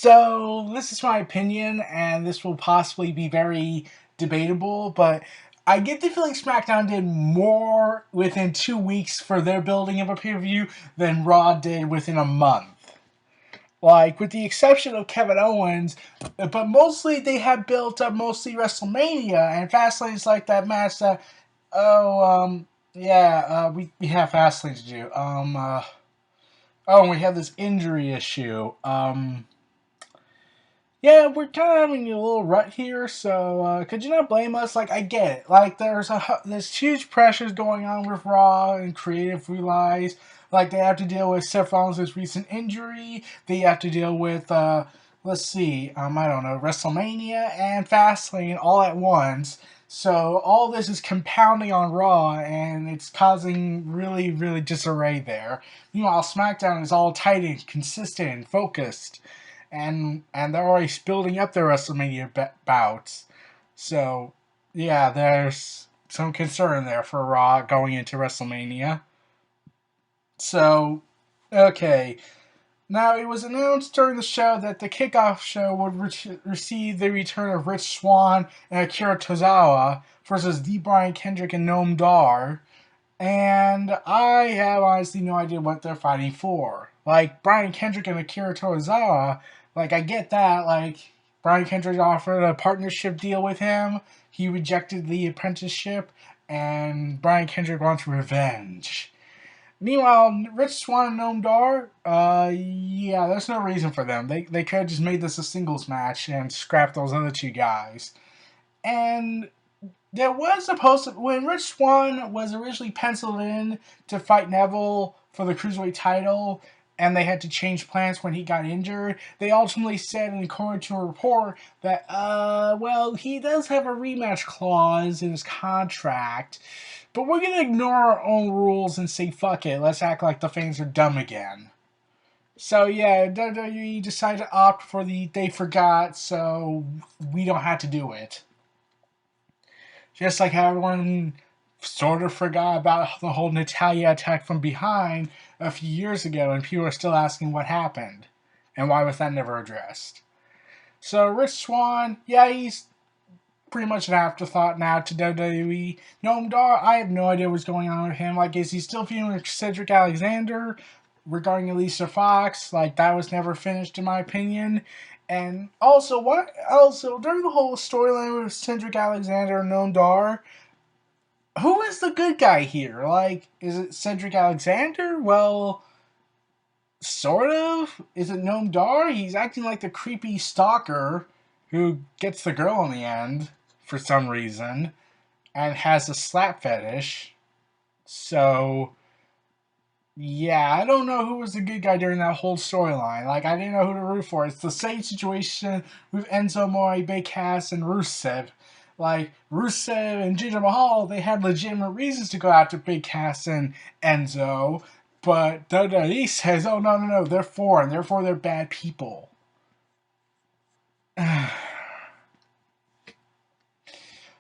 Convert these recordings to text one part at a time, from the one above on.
So, this is my opinion, and this will possibly be very debatable, but I get the feeling SmackDown did more within 2 weeks for their building of a pay-per-view than Raw did within a month. Like, with the exception of Kevin Owens, but mostly they have built up mostly WrestleMania, and Fastlane's like that match that, we have Fastlane to do. And we have this injury issue. Yeah, we're kind of having a little rut here, so could you not blame us? Like, I get it. Like, there's huge pressures going on with Raw and creative realize. Like, they have to deal with Seth Rollins' recent injury. They have to deal with, let's see, I don't know, WrestleMania and Fastlane all at once. So all this is compounding on Raw, and it's causing really, really disarray there. Meanwhile, SmackDown is all tight and consistent and focused, and they're already building up their WrestleMania bouts. So yeah, there's some concern there for Raw going into WrestleMania. So okay, now it was announced during the show that the kickoff show would receive the return of Rich Swann and Akira Tozawa versus D. Brian Kendrick and Noam Dar. And I have honestly no idea what they're fighting for. Like, Brian Kendrick and Akira Tozawa, like, I get that. Like, Brian Kendrick offered a partnership deal with him. He rejected the apprenticeship, and Brian Kendrick wants revenge. Meanwhile, Rich Swann and Noam Dar, yeah, there's no reason for them. They could have just made this a singles match and scrapped those other two guys. And there was supposed to, when Rich Swann was originally penciled in to fight Neville for the Cruiserweight title, and they had to change plans when he got injured, they ultimately said, according to a report, that, he does have a rematch clause in his contract, but we're going to ignore our own rules and say, fuck it, let's act like the fans are dumb again. So yeah, WWE decided to opt for the they forgot, so we don't have to do it. Just like how everyone sort of forgot about the whole Natalia attack from behind a few years ago, and people are still asking what happened and why was that never addressed. So Rich Swann, yeah, he's pretty much an afterthought now to WWE. Noam Dar, I have no idea what's going on with him. Like, is he still feuding with Cedric Alexander regarding Alicia Fox? Like, that was never finished in my opinion. And also, during the whole storyline with Cedric Alexander and Noam Dar, who is the good guy here? Like, is it Cedric Alexander? Well, sort of. Is it Noam Dar? He's acting like the creepy stalker who gets the girl in the end for some reason and has a slap fetish. So, yeah, I don't know who was the good guy during that whole storyline. Like, I didn't know who to root for. It's the same situation with Enzo Amore, Big Cass, and Rusev. Like, Rusev and Jinder Mahal, they had legitimate reasons to go after Big Cass and Enzo, but WWE says, oh, no, they're foreign, therefore they're bad people.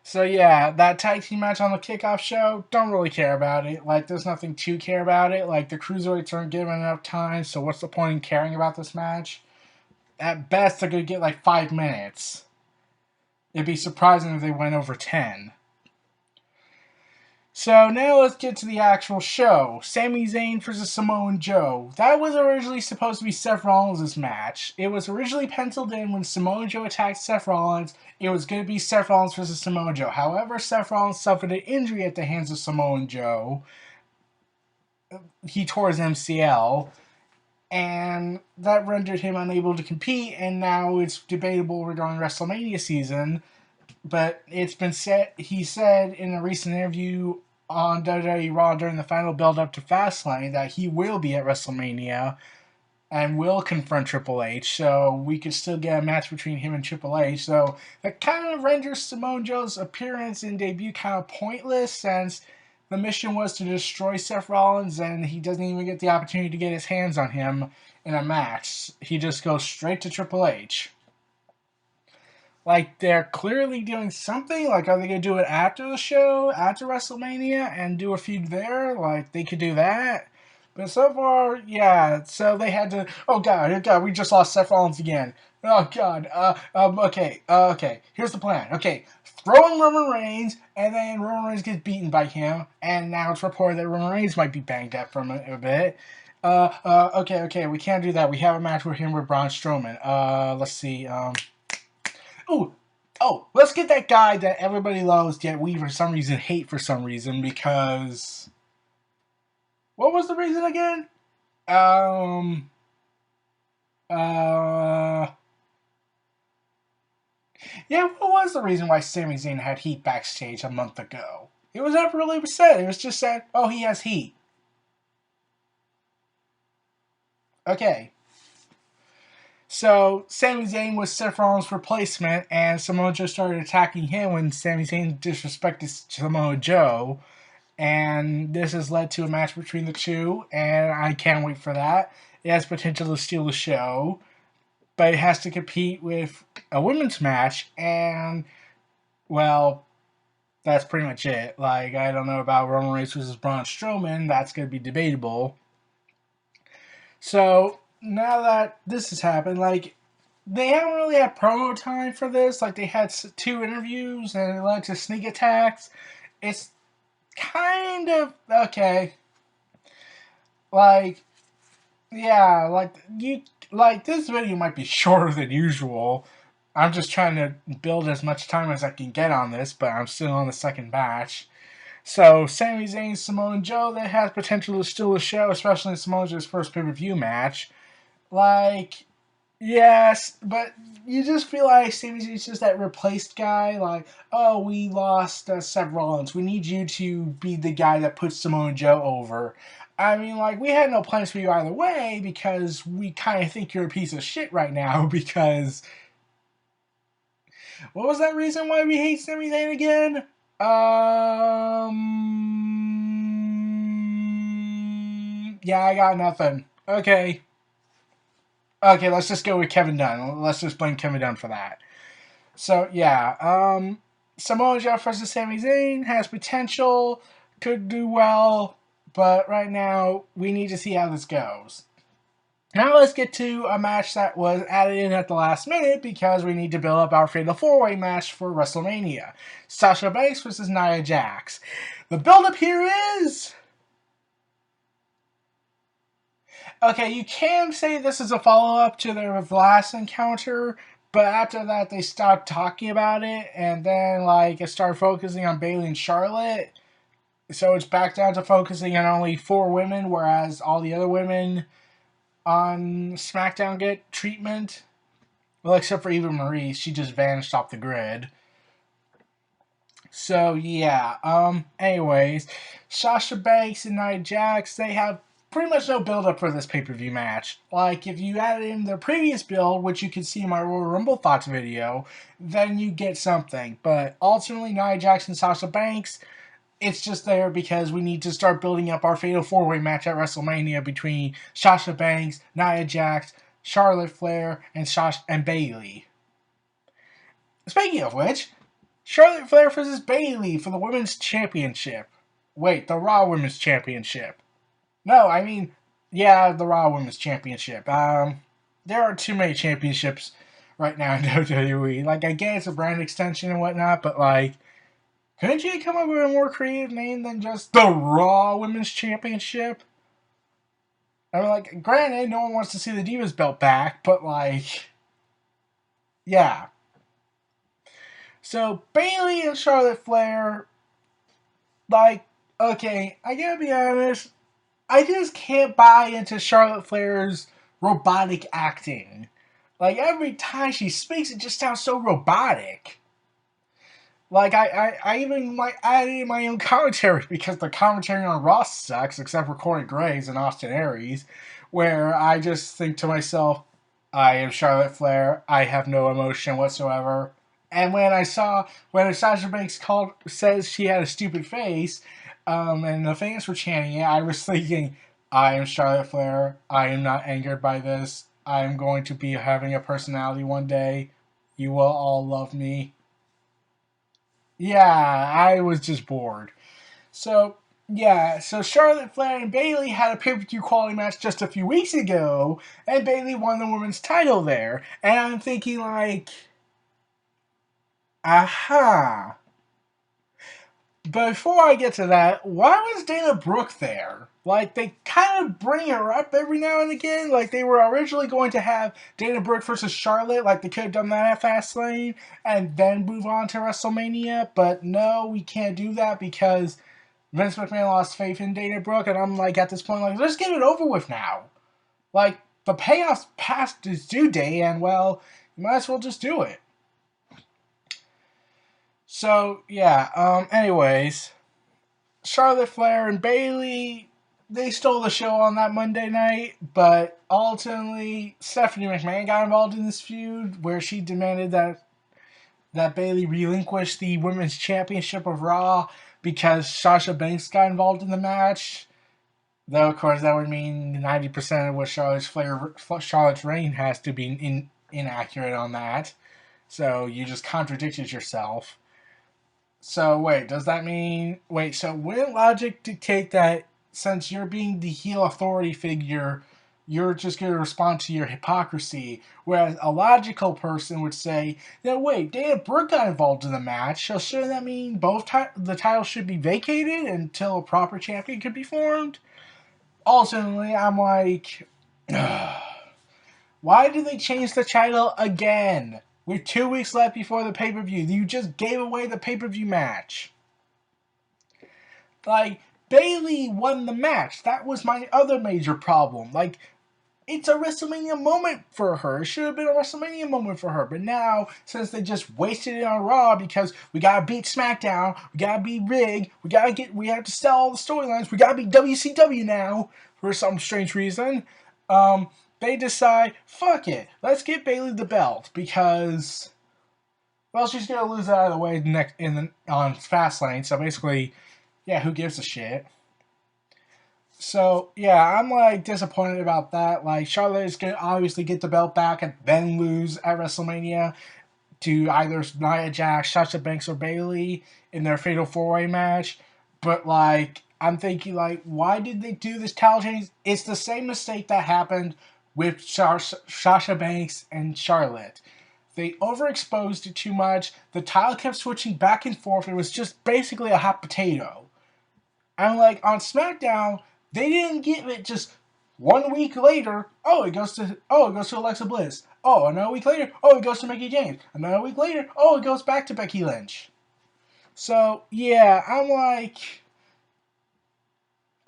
So yeah, that tag team match on the kickoff show, don't really care about it. Like, there's nothing to care about it. Like, the Cruiserweights aren't given enough time, so what's the point in caring about this match? At best, they're going to get like 5 minutes. It'd be surprising if they went over 10. So now let's get to the actual show. Sami Zayn versus Samoa Joe. That was originally supposed to be Seth Rollins' match. It was originally penciled in when Samoa Joe attacked Seth Rollins. It was going to be Seth Rollins versus Samoa Joe. However, Seth Rollins suffered an injury at the hands of Samoa Joe. He tore his MCL, and that rendered him unable to compete, and now it's debatable regarding WrestleMania season. But it's been said, he said in a recent interview on WWE Raw during the final build-up to Fastlane that he will be at WrestleMania and will confront Triple H, so we could still get a match between him and Triple H. So that kind of renders Samoa Joe's appearance and debut kind of pointless, since the mission was to destroy Seth Rollins, and he doesn't even get the opportunity to get his hands on him in a match. He just goes straight to Triple H. Like, they're clearly doing something. Like, are they going to do it after the show, after WrestleMania, and do a feud there? Like, they could do that. But so far, yeah. So they had to. Oh god, we just lost Seth Rollins again. Oh god. Okay. Okay. Here's the plan. Okay. Throw in Roman Reigns, and then Roman Reigns gets beaten by him, and now it's reported that Roman Reigns might be banged up for a bit. Okay. We can't do that. We have a match with him with Braun Strowman. Let's see. Oh, let's get that guy that everybody loves, yet we for some reason hate for some reason because what was the reason again? Um. Uh. Yeah. What was the reason why Sami Zayn had heat backstage a month ago? It was never really said. It was just said, "Oh, he has heat." Okay. So Sami Zayn was Seth Rollins' replacement, and Samoa Joe started attacking him when Sami Zayn disrespected Samoa Joe. And this has led to a match between the two, and I can't wait for that. It has potential to steal the show, but it has to compete with a women's match, and well, that's pretty much it. Like, I don't know about Roman Reigns versus Braun Strowman. That's going to be debatable. So now that this has happened, like, they haven't really had promo time for this. Like, they had two interviews, and it led to sneak attacks. It's kind of okay. Like, yeah, like this video might be shorter than usual. I'm just trying to build as much time as I can get on this, but I'm still on the second batch. So, Sami Zayn, Samoa Joe, that has potential to steal the show, especially in Samoa Joe's first pay-per-view match. Like, yes, but you just feel like Sami Zayn's just that replaced guy. Like, oh, we lost Seth Rollins. We need you to be the guy that puts Samoa Joe over. I mean, like, we had no plans for you either way because we kind of think you're a piece of shit right now because... What was that reason why we hate Sami Zayn again? Yeah, I got nothing. Okay. Okay, let's just go with Kevin Dunn. Let's just blame Kevin Dunn for that. So, yeah. Samoa Joe versus Sami Zayn has potential, could do well, but right now, we need to see how this goes. Now let's get to a match that was added in at the last minute because we need to build up our Fatal 4-Way match for WrestleMania. Sasha Banks versus Nia Jax. The build-up here is... Okay, you can say this is a follow-up to their last encounter, but after that they stopped talking about it, and then like it started focusing on Bayley and Charlotte. So it's back down to focusing on only 4 women, whereas all the other women on SmackDown get treatment. Well, except for Eva Marie, she just vanished off the grid. So yeah. Anyways, Sasha Banks and Nia Jax, they have pretty much no build up for this pay-per-view match. Like, if you added in their previous build, which you can see in my Royal Rumble Thoughts video, then you get something. But ultimately, Nia Jax and Sasha Banks, it's just there because we need to start building up our Fatal 4-Way match at WrestleMania between Sasha Banks, Nia Jax, Charlotte Flair, and Bayley. Speaking of which, Charlotte Flair versus Bayley for the Women's Championship. Wait, the Raw Women's Championship. No, I mean, yeah, the Raw Women's Championship. There are too many championships right now in WWE. Like, I get it's a brand extension and whatnot, but like, couldn't you come up with a more creative name than just the Raw Women's Championship? I mean, like, granted, no one wants to see the Divas belt back, but like, yeah. So Bayley and Charlotte Flair, like, okay, I gotta be honest, I just can't buy into Charlotte Flair's robotic acting. Like, every time she speaks, it just sounds so robotic. Like, I even might add in my own commentary because the commentary on Raw sucks, except for Corey Graves and Austin Aries, where I just think to myself, I am Charlotte Flair, I have no emotion whatsoever. And when Sasha Banks says she had a stupid face, and the fans were chanting it, I was thinking, I am Charlotte Flair, I am not angered by this, I am going to be having a personality one day, you will all love me. Yeah, I was just bored. So, Yeah, so Charlotte Flair and Bayley had a pay-per-view quality match just a few weeks ago, and Bayley won the women's title there. And I'm thinking like, aha. But before I get to that, why was Dana Brooke there? Like, they kind of bring her up every now and again. Like, they were originally going to have Dana Brooke versus Charlotte. Like, they could have done that at Fastlane and then move on to WrestleMania. But no, we can't do that because Vince McMahon lost faith in Dana Brooke. And I'm like, at this point, like, let's get it over with now. Like, the payoff's past its due date, and well, you might as well just do it. So, yeah, anyways, Charlotte Flair and Bayley, they stole the show on that Monday night, but ultimately Stephanie McMahon got involved in this feud where she demanded that Bayley relinquish the Women's Championship of Raw because Sasha Banks got involved in the match. Though, of course, that would mean 90% of what Charlotte's reign has to be inaccurate on that. So you just contradicted yourself. So wait, does that mean so wouldn't logic dictate that since you're being the heel authority figure, you're just going to respond to your hypocrisy? Whereas a logical person would say, no, wait, Dana Brooke got involved in the match, so shouldn't that mean the titles should be vacated until a proper champion could be formed? Ultimately, I'm like, why did they change the title again? With 2 weeks left before the pay-per-view, you just gave away the pay-per-view match. Like, Bayley won the match. That was my other major problem. Like, it's a WrestleMania moment for her. It should have been a WrestleMania moment for her. But now, since they just wasted it on Raw because we gotta beat SmackDown, we gotta beat Rig, we have to sell all the storylines, we gotta beat WCW now for some strange reason. They decide, fuck it, let's get Bayley the belt because, well, she's gonna lose it out of the way on Fastlane. So basically, yeah, who gives a shit? So yeah, I'm like disappointed about that. Like Charlotte is gonna obviously get the belt back and then lose at WrestleMania to either Nia Jax, Sasha Banks, or Bayley in their Fatal 4-Way match. But like, I'm thinking like, why did they do this title change? It's the same mistake that happened with Sasha Banks and Charlotte. They overexposed it too much. The title kept switching back and forth. It was just basically a hot potato. And like on SmackDown, they didn't give it just 1 week later. It goes to Alexa Bliss. Oh, another week later. Oh, it goes to Mickie James. Another week later. Oh, it goes back to Becky Lynch. So yeah, I'm like,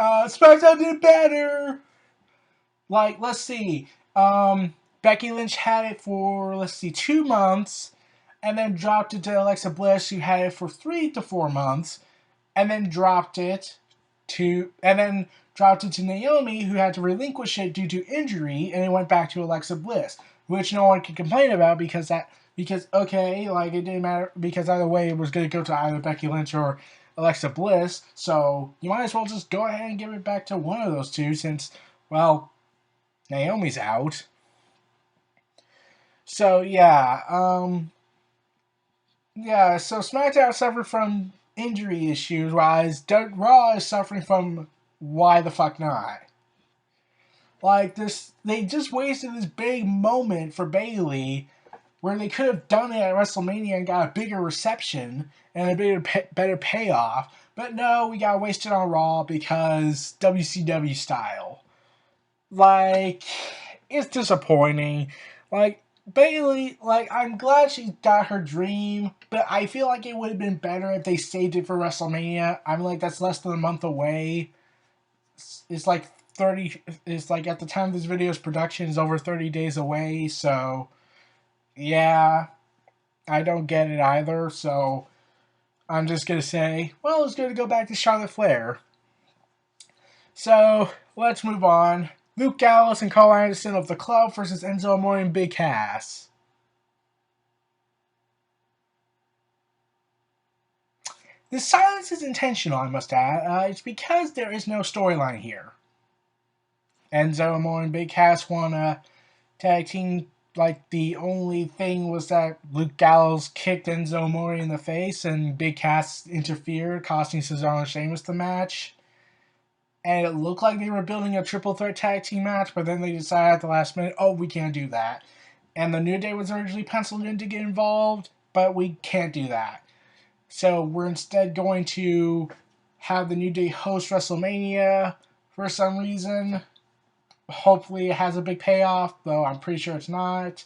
SmackDown did better. Like, let's see. Becky Lynch had it for 2 months, and then dropped it to Alexa Bliss, who had it for 3 to 4 months, and then dropped it to Naomi, who had to relinquish it due to injury, and it went back to Alexa Bliss, which no one can complain about because okay, like it didn't matter because either way it was going to go to either Becky Lynch or Alexa Bliss, so you might as well just go ahead and give it back to one of those two since, well, Naomi's out. So yeah, so SmackDown suffered from injury issues, whereas Raw is suffering from why the fuck not? Like this, they just wasted this big moment for Bayley, where they could have done it at WrestleMania and got a bigger reception and a better payoff. But no, we got wasted on Raw because WCW style. Like, it's disappointing. Like, Bayley, like, I'm glad she got her dream, but I feel like it would have been better if they saved it for WrestleMania. I'm like, that's less than a month away. It's like at the time of this video's production is over 30 days away, so yeah, I don't get it either, so I'm just gonna say, well, it's gonna go back to Charlotte Flair. So, let's move on. Luke Gallows and Carl Anderson of the Club versus Enzo Amore and Big Cass. This silence is intentional, I must add. It's because there is no storyline here. Enzo Amore and Big Cass won a tag team. Like, the only thing was that Luke Gallows kicked Enzo Amore in the face and Big Cass interfered, costing Cesaro and Sheamus the match. and it looked like they were building a triple threat tag team match, but then they decided at the last minute, oh, we can't do that. And the New Day was originally penciled in to get involved, but we can't do that. So we're instead going to have the New Day host WrestleMania for some reason. Hopefully it has a big payoff, though I'm pretty sure it's not.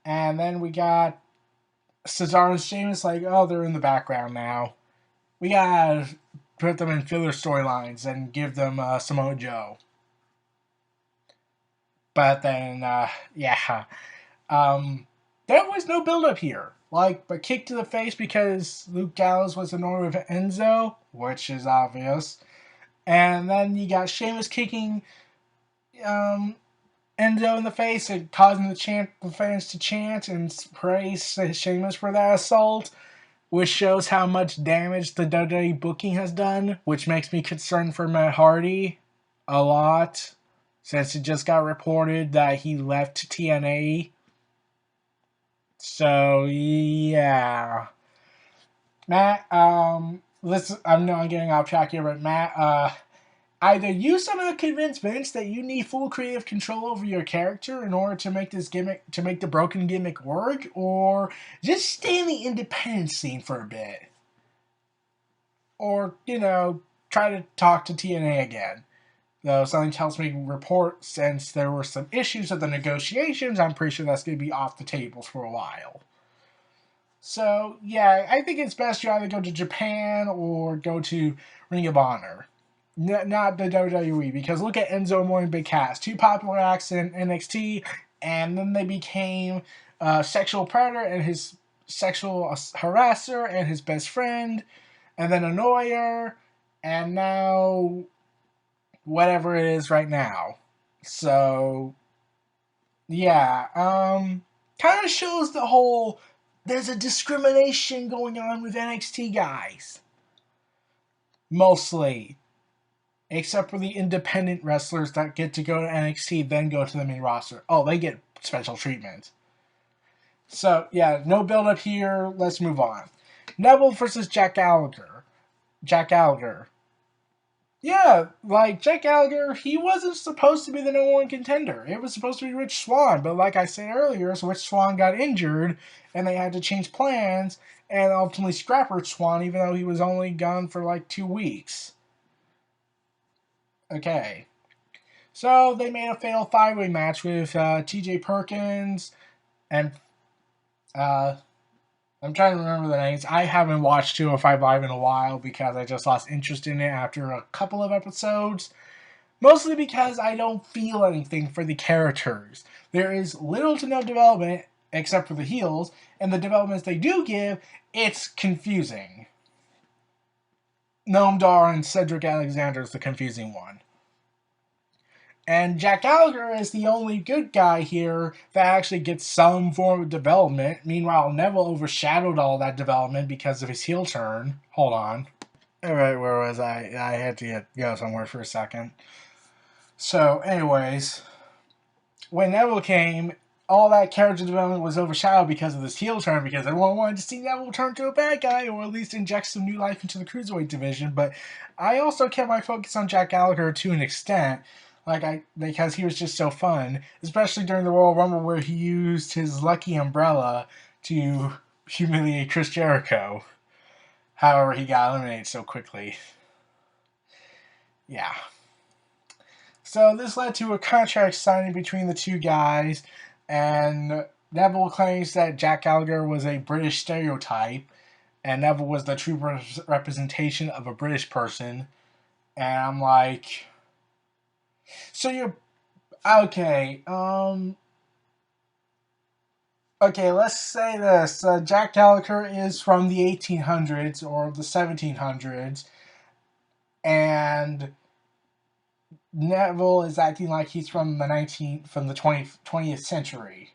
And then we got Cesaro and Sheamus like, oh, they're in the background now. We gotta put them in filler storylines and give them Samoa Joe. But then, there was no build-up here. Like, but kick to the face because Luke Gallows was annoyed with Enzo, which is obvious. And then you got Sheamus kicking Enzo in the face and causing the fans to chant and praise Sheamus for that assault, which shows how much damage the WWE booking has done, which makes me concerned for Matt Hardy a lot, since it just got reported that he left TNA. So, yeah. Matt, listen, I'm not getting off track here, but Matt, either you somehow convince Vince that you need full creative control over your character in order to make this gimmick, to make the broken gimmick work, or just stay in the independent scene for a bit. Or, try to talk to TNA again. Though something tells me report, since there were some issues with the negotiations, I'm pretty sure that's going to be off the tables for a while. So, yeah, I think it's best you either go to Japan or go to Ring of Honor. Not the WWE, because look at Enzo Amore and Big Cass. Two popular acts in NXT, and then they became sexual predator and his sexual harasser and his best friend, and then annoyer, and now whatever it is right now. So, yeah, kind of shows the whole, there's a discrimination going on with NXT guys. Mostly. Except for the independent wrestlers that get to go to NXT, then go to the main roster. Oh, they get special treatment. So, yeah, no build up here. Let's move on. Neville versus Jack Gallagher. Yeah, like, Jack Gallagher, he wasn't supposed to be the number one contender. It was supposed to be Rich Swann, but like I said earlier, so Rich Swann got injured, and they had to change plans, and ultimately scrap Rich Swann, even though he was only gone for like 2 weeks. Okay. So they made a fatal 5-way match with TJ Perkins and I'm trying to remember the names. I haven't watched 205 Live in a while because I just lost interest in it after a couple of episodes. Mostly because I don't feel anything for the characters. There is little to no development except for the heels, and the developments they do give, it's confusing. Noam Dar and Cedric Alexander is the confusing one. And Jack Gallagher is the only good guy here that actually gets some form of development. Meanwhile, Neville overshadowed all that development because of his heel turn. Hold on. Alright, where was I? I had to go somewhere for a second. So, anyways, when Neville came, all that character development was overshadowed because of this heel turn, because everyone wanted to see Neville turn to a bad guy, or at least inject some new life into the Cruiserweight division. But I also kept my focus on Jack Gallagher to an extent, because he was just so fun, especially during the Royal Rumble where he used his lucky umbrella to humiliate Chris Jericho. However, he got eliminated so quickly. Yeah. So this led to a contract signing between the two guys, and Neville claims that Jack Gallagher was a British stereotype, and Neville was the true representation of a British person. And I'm like, so you're okay. Okay, let's say this. Jack Gallagher is from the 1800s or the 1700s, and Neville is acting like he's from the 20th century.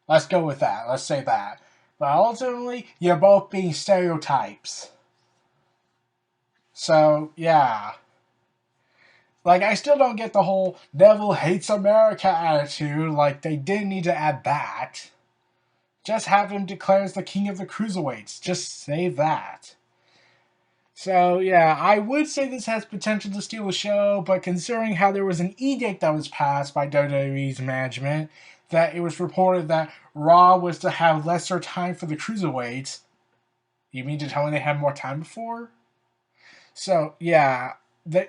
Let's go with that. Let's say that. But ultimately, you're both being stereotypes. So, yeah. Like, I still don't get the whole Neville hates America attitude. Like, they didn't need to add that. Just have him declare as the king of the cruiserweights. Just say that. So yeah, I would say this has potential to steal the show, but considering how there was an edict that was passed by WWE's management that it was reported that Raw was to have lesser time for the cruiserweights, you mean to tell me they had more time before? So yeah,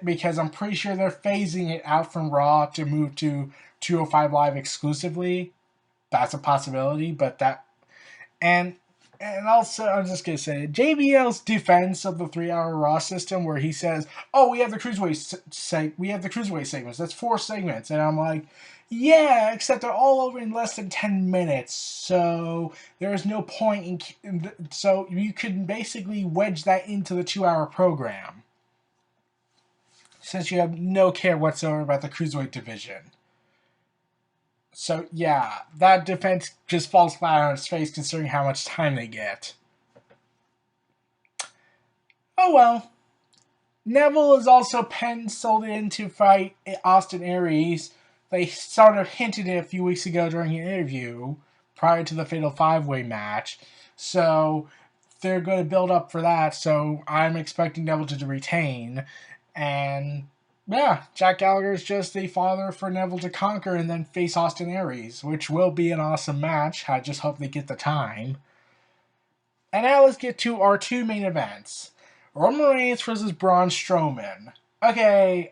because I'm pretty sure they're phasing it out from Raw to move to 205 Live exclusively. That's a possibility, but that and and also, I'm just gonna say JBL's defense of the 3 hour Raw system, where he says, "Oh, we have the cruiserweight segments. That's 4 segments," and I'm like, "Yeah, except they're all over in less than 10 minutes, so there is no point so you could basically wedge that into the 2 hour program, since you have no care whatsoever about the cruiserweight division." So yeah, that defense just falls flat on its face considering how much time they get. Oh well. Neville is also penciled in to fight Austin Aries. They sort of hinted it a few weeks ago during an interview prior to the Fatal 5-Way match. So they're going to build up for that. So I'm expecting Neville to retain. And yeah, Jack Gallagher is just the father for Neville to conquer and then face Austin Aries, which will be an awesome match. I just hope they get the time. And now let's get to our 2 main events. Roman Reigns versus Braun Strowman. Okay,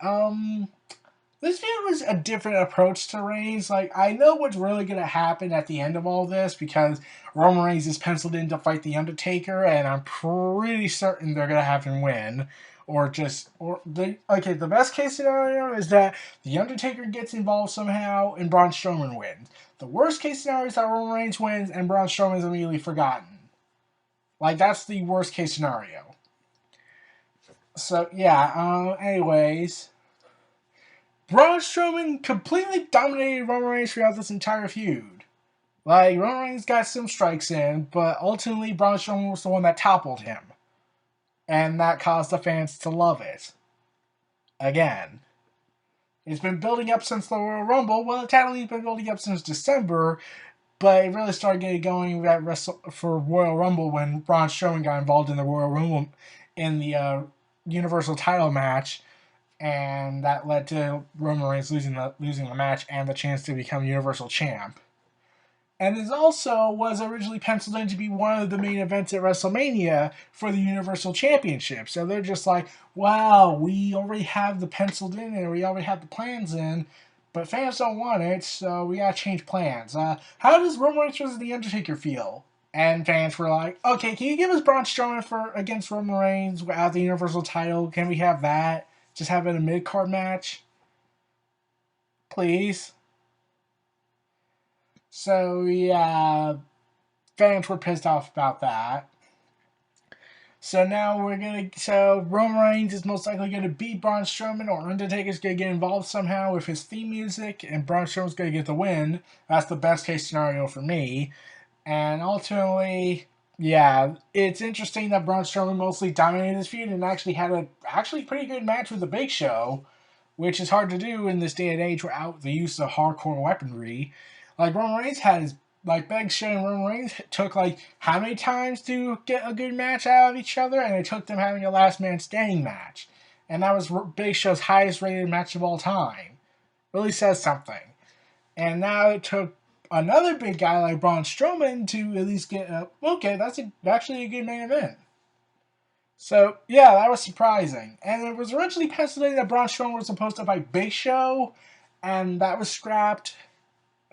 this video was a different approach to Reigns. Like, I know what's really going to happen at the end of all this because Roman Reigns is penciled in to fight The Undertaker, and I'm pretty certain they're going to have him win. The best case scenario is that The Undertaker gets involved somehow and Braun Strowman wins. The worst case scenario is that Roman Reigns wins and Braun Strowman is immediately forgotten. Like, that's the worst case scenario. So, yeah, anyways. Braun Strowman completely dominated Roman Reigns throughout this entire feud. Like, Roman Reigns got some strikes in, but ultimately Braun Strowman was the one that toppled him. And that caused the fans to love it. Again. It's been building up since the Royal Rumble. Well, it's technically been building up since December, but it really started getting going for Royal Rumble when Braun Strowman got involved in the Royal Rumble in the Universal title match, and that led to Roman Reigns losing the match and the chance to become Universal Champ. And this also was originally penciled in to be one of the main events at WrestleMania for the Universal Championship. So they're just like, wow, we already have the penciled in and we already have the plans in, but fans don't want it, so we gotta change plans. How does Roman Reigns versus The Undertaker feel? And fans were like, okay, can you give us Braun Strowman against Roman Reigns without the Universal title? Can we have that? Just have it a mid-card match? Please? So, yeah, fans were pissed off about that. So now Roman Reigns is most likely gonna beat Braun Strowman, or Undertaker's gonna get involved somehow with his theme music, and Braun Strowman's gonna get the win. That's the best case scenario for me. And ultimately, yeah, it's interesting that Braun Strowman mostly dominated this feud and actually had a pretty good match with the Big Show, which is hard to do in this day and age without the use of hardcore weaponry. Like Roman Reigns had Big Show and Roman Reigns took how many times to get a good match out of each other, and it took them having a last man standing match, and that was Big Show's highest rated match of all time. Really says something. And now it took another big guy like Braun Strowman to at least get okay, that's actually a good main event. So, yeah, that was surprising. And it was originally penciled in that Braun Strowman was supposed to fight Big Show, and that was scrapped.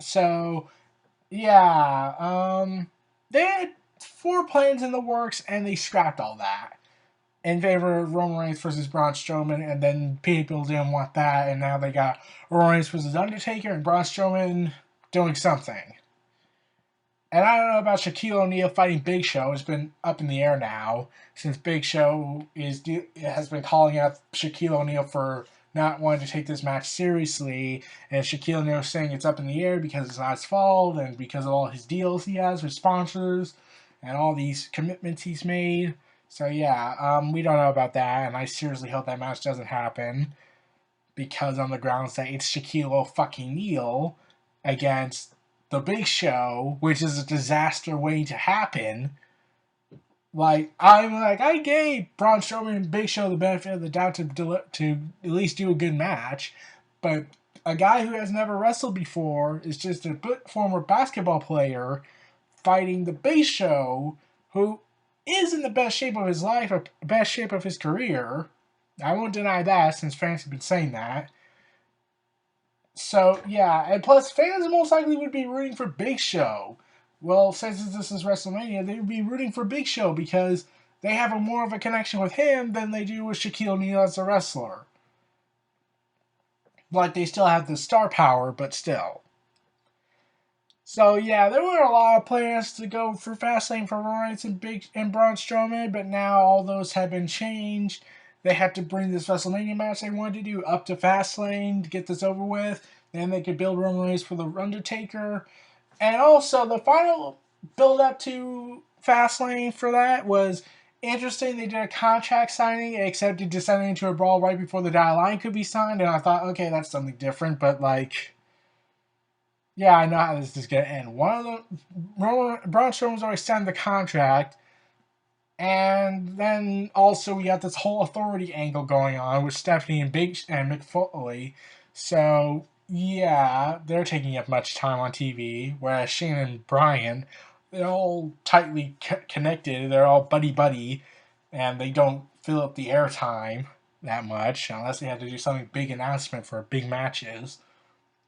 So, yeah, they had 4 plans in the works, and they scrapped all that in favor of Roman Reigns versus Braun Strowman, and then people didn't want that, and now they got Roman Reigns versus Undertaker and Braun Strowman doing something. And I don't know about Shaquille O'Neal fighting Big Show. It's been up in the air now since Big Show has been calling out Shaquille O'Neal for not wanting to take this match seriously, and Shaquille O'Neal saying it's up in the air because it's not his fault and because of all his deals he has with sponsors and all these commitments he's made. So yeah, we don't know about that, and I seriously hope that match doesn't happen because on the grounds that it's Shaquille O'Neal against the Big Show, which is a disaster waiting to happen. I gave Braun Strowman and Big Show the benefit of the doubt to at least do a good match, but a guy who has never wrestled before is just a former basketball player fighting the Big Show, who is in the best shape of his life or best shape of his career. I won't deny that since fans have been saying that. So yeah, and plus fans most likely would be rooting for Big Show. Well, since this is WrestleMania, they would be rooting for Big Show because they have a more of a connection with him than they do with Shaquille O'Neal as a wrestler. Like they still have the star power, but still. So yeah, there were a lot of plans to go for Fastlane for Reigns and Braun Strowman, but now all those have been changed. They had to bring this WrestleMania match they wanted to do up to Fastlane to get this over with. Then they could build Roman Reigns for the Undertaker, and also the final build up to Fastlane for that was interesting. They did a contract signing, except it descended into a brawl right before the dotted line could be signed, and I thought, okay, that's something different, but like yeah, I know how this is going to end. One of the Braun Strowman's already signed the contract, and then also we got this whole authority angle going on with Stephanie and Mick Foley. So yeah, they're taking up much time on TV, whereas Shane and Brian, they're all tightly connected. They're all buddy buddy, and they don't fill up the airtime that much unless they have to do something big announcement for big matches.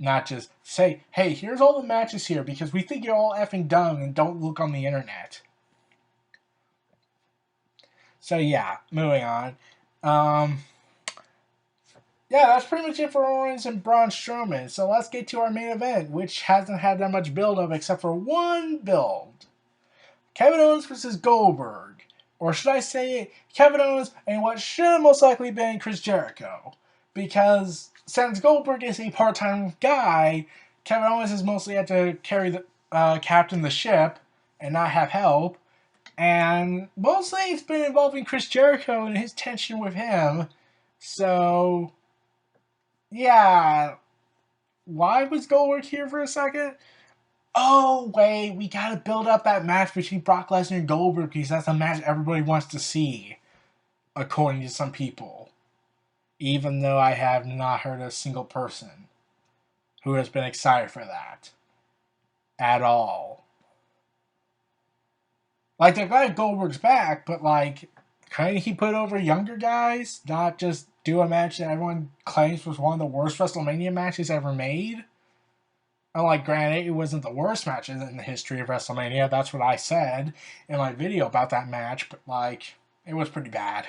Not just say, hey, here's all the matches here because we think you're all effing dumb and don't look on the internet. So yeah, moving on. Um, yeah, that's pretty much it for Owens and Braun Strowman. So let's get to our main event, which hasn't had that much build up except for one build. Kevin Owens versus Goldberg. Or should I say Kevin Owens and what should have most likely been Chris Jericho. Because since Goldberg is a part-time guy, Kevin Owens has mostly had to carry the captain the ship and not have help. And mostly it's been involving Chris Jericho and his tension with him. So, yeah. Why was Goldberg here for a second? Oh, wait, we gotta build up that match between Brock Lesnar and Goldberg because that's a match everybody wants to see, according to some people. Even though I have not heard a single person who has been excited for that at all. Like, they're glad Goldberg's back, but like, couldn't he put over younger guys? Not just do a match that everyone claims was one of the worst WrestleMania matches ever made? And like, granted, it wasn't the worst match in the history of WrestleMania. That's what I said in my video about that match, but like, it was pretty bad.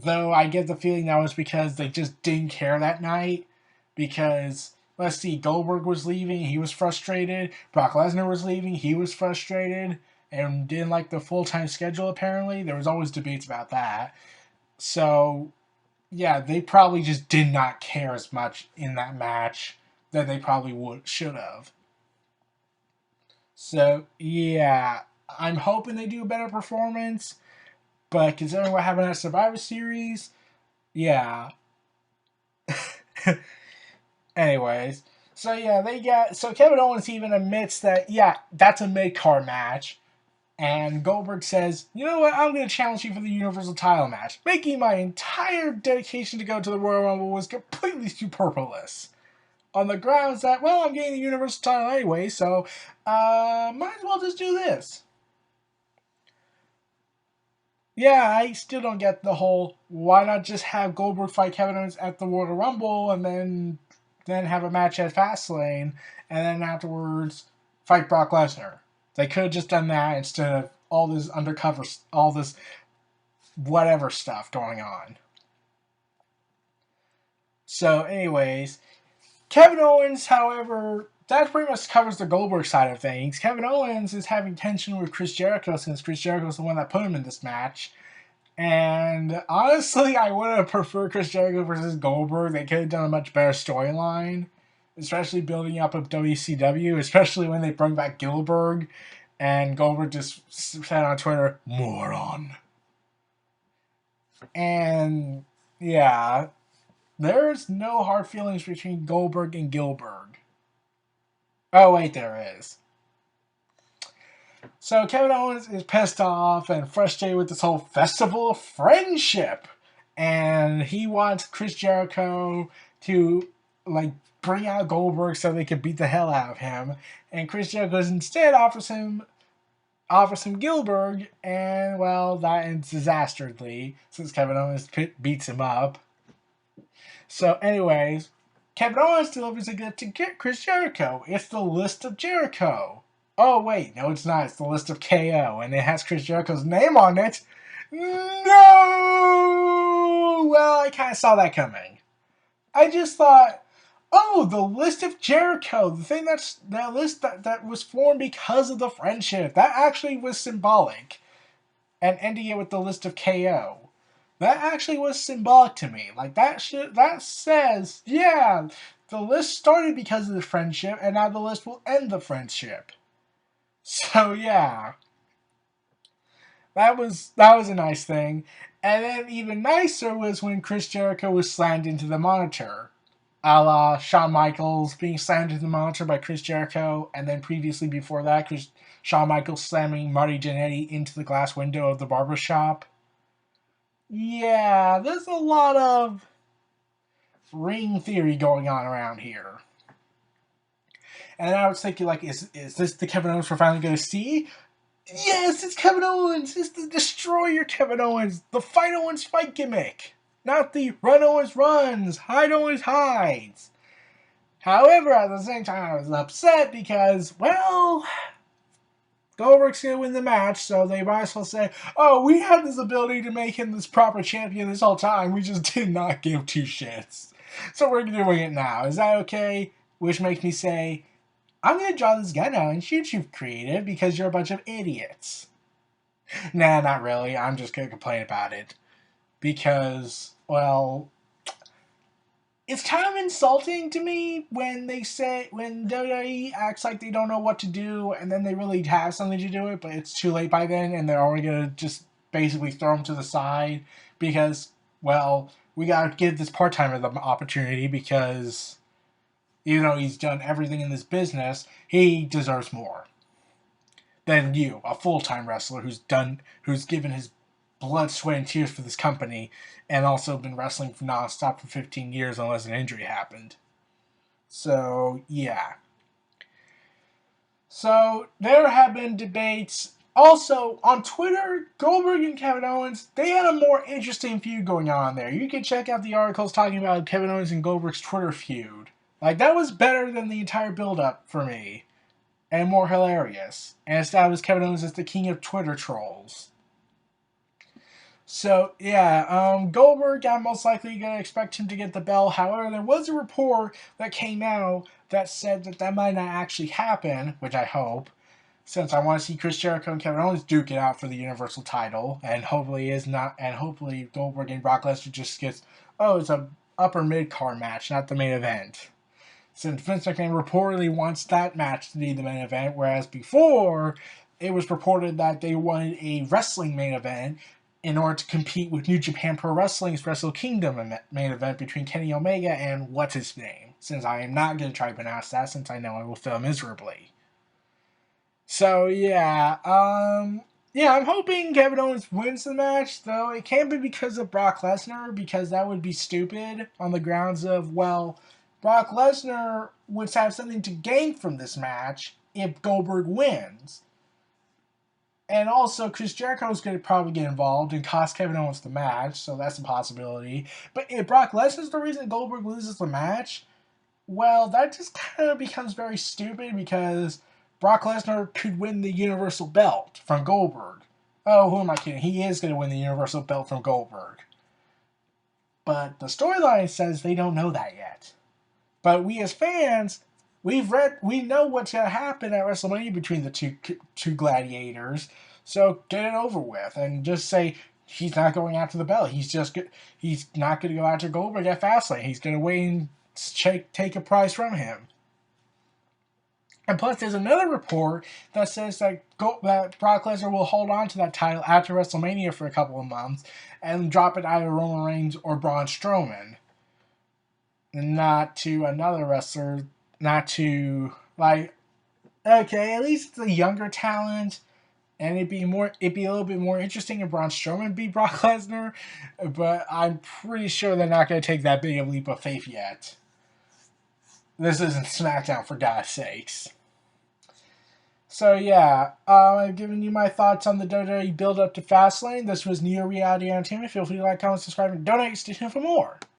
Though I get the feeling that was because they just didn't care that night. Because, let's see, Goldberg was leaving, he was frustrated. Brock Lesnar was leaving, he was frustrated. And didn't like the full-time schedule, apparently. There was always debates about that. So, yeah, they probably just did not care as much in that match that they probably should have. So, yeah, I'm hoping they do a better performance. But considering what happened at Survivor Series, yeah. Anyways, so yeah, so Kevin Owens even admits that yeah, that's a mid card match, and Goldberg says, you know what, I'm gonna challenge you for the Universal Title match, making my entire dedication to go to the Royal Rumble was completely superfluous. On the grounds that, well, I'm getting the Universal Title anyway, so might as well just do this. Yeah, I still don't get the whole why not just have Goldberg fight Kevin Owens at the Royal Rumble and then have a match at Fastlane and then afterwards fight Brock Lesnar. They could have just done that instead of all this undercover, all this whatever stuff going on. So, anyways, Kevin Owens, however, that pretty much covers the Goldberg side of things. Kevin Owens is having tension with Chris Jericho since Chris Jericho is the one that put him in this match. And honestly, I would have preferred Chris Jericho versus Goldberg. They could have done a much better storyline, especially building up of WCW, especially when they bring back Gillberg. And Goldberg just said on Twitter, moron. And yeah, there's no hard feelings between Goldberg and Gillberg. Oh, wait, there is. So Kevin Owens is pissed off and frustrated with this whole festival of friendship. And he wants Chris Jericho to like bring out Goldberg so they can beat the hell out of him. And Chris Jericho instead offers him Gilbert, and well, that ends disastrously since Kevin Owens beats him up. So, anyways, Kevin Owens delivers a gift to Chris Jericho. It's the list of Jericho. Oh wait, no, it's not. It's the list of KO, and it has Chris Jericho's name on it. No! Well, I kind of saw that coming. I just thought, oh, the list of Jericho, the thing that list that was formed because of the friendship. That actually was symbolic. And ending it with the list of KO. That actually was symbolic to me. Like that says, yeah, the list started because of the friendship, and now the list will end the friendship. So yeah. That was a nice thing. And then even nicer was when Chris Jericho was slammed into the monitor. A la Shawn Michaels being slammed into the monitor by Chris Jericho, and then previously before that, Shawn Michaels slamming Marty Jannetty into the glass window of the barbershop. Yeah, there's a lot of ring theory going on around here. And I was thinking, like, is this the Kevin Owens we're finally going to see? Yes, it's Kevin Owens! It's the Destroyer Kevin Owens! The Fight Owens fight gimmick! Not the Run Owens runs, Hide Owens hides! However, at the same time, I was upset because, well, Goldberg's going to win the match, so they might as well say, oh, we had this ability to make him this proper champion this whole time, we just did not give two shits. So we're doing it now. Is that okay? Which makes me say, I'm going to draw this gun out and shoot you, creative, because you're a bunch of idiots. Nah, not really. I'm just going to complain about it. Because, well, it's kind of insulting to me when WWE acts like they don't know what to do, and then they really have something to do it, but it's too late by then, and they're already going to just basically throw them to the side because, well, we got to give this part-timer the opportunity because even though he's done everything in this business, he deserves more than you, a full-time wrestler who's given his blood, sweat, and tears for this company, and also been wrestling non-stop for 15 years unless an injury happened. So, yeah. So, there have been debates. Also, on Twitter, Goldberg and Kevin Owens, they had a more interesting feud going on there. You can check out the articles talking about Kevin Owens and Goldberg's Twitter feud. Like, that was better than the entire build-up for me. And more hilarious. And established Kevin Owens as the king of Twitter trolls. So, yeah, Goldberg, I'm most likely going to expect him to get the bell. However, there was a report that came out that said that might not actually happen, which I hope, since I want to see Chris Jericho and Kevin Owens duke it out for the Universal title, and hopefully Goldberg and Brock Lesnar just gets, it's a upper mid-card match, not the main event. Since Vince McMahon reportedly wants that match to be the main event, whereas before, it was reported that they wanted a wrestling main event in order to compete with New Japan Pro Wrestling's Wrestle Kingdom main event between Kenny Omega and what's his name, since I am not going to try to pronounce that since I know I will fail miserably. So, yeah, I'm hoping Kevin Owens wins the match, though it can't be because of Brock Lesnar, because that would be stupid on the grounds of, well, Brock Lesnar would have something to gain from this match if Goldberg wins. And also, Chris Jericho is going to probably get involved and cost Kevin Owens the match, so that's a possibility. But if Brock Lesnar's the reason Goldberg loses the match, well, that just kind of becomes very stupid because Brock Lesnar could win the Universal Belt from Goldberg. Oh, who am I kidding? He is going to win the Universal Belt from Goldberg. But the storyline says they don't know that yet. But we as fans, we know what's going to happen at WrestleMania between the two gladiators. So get it over with and just say he's not going after the belt. He's not going to go after Goldberg at Fastlane. He's going to wait and take a prize from him. And plus, there's another report that says that Brock Lesnar will hold on to that title after WrestleMania for a couple of months and drop it either Roman Reigns or Braun Strowman. Not to another wrestler, not to, like, okay, at least it's a younger talent, and it'd be a little bit more interesting if Braun Strowman beat Brock Lesnar, but I'm pretty sure they're not going to take that big of a leap of faith yet. This isn't SmackDown, for God's sakes. So yeah, I've given you my thoughts on the WWE build up to Fastlane. This was Neo Reality Entertainment. Feel free to like, comment, subscribe, and donate. Stay tuned for more.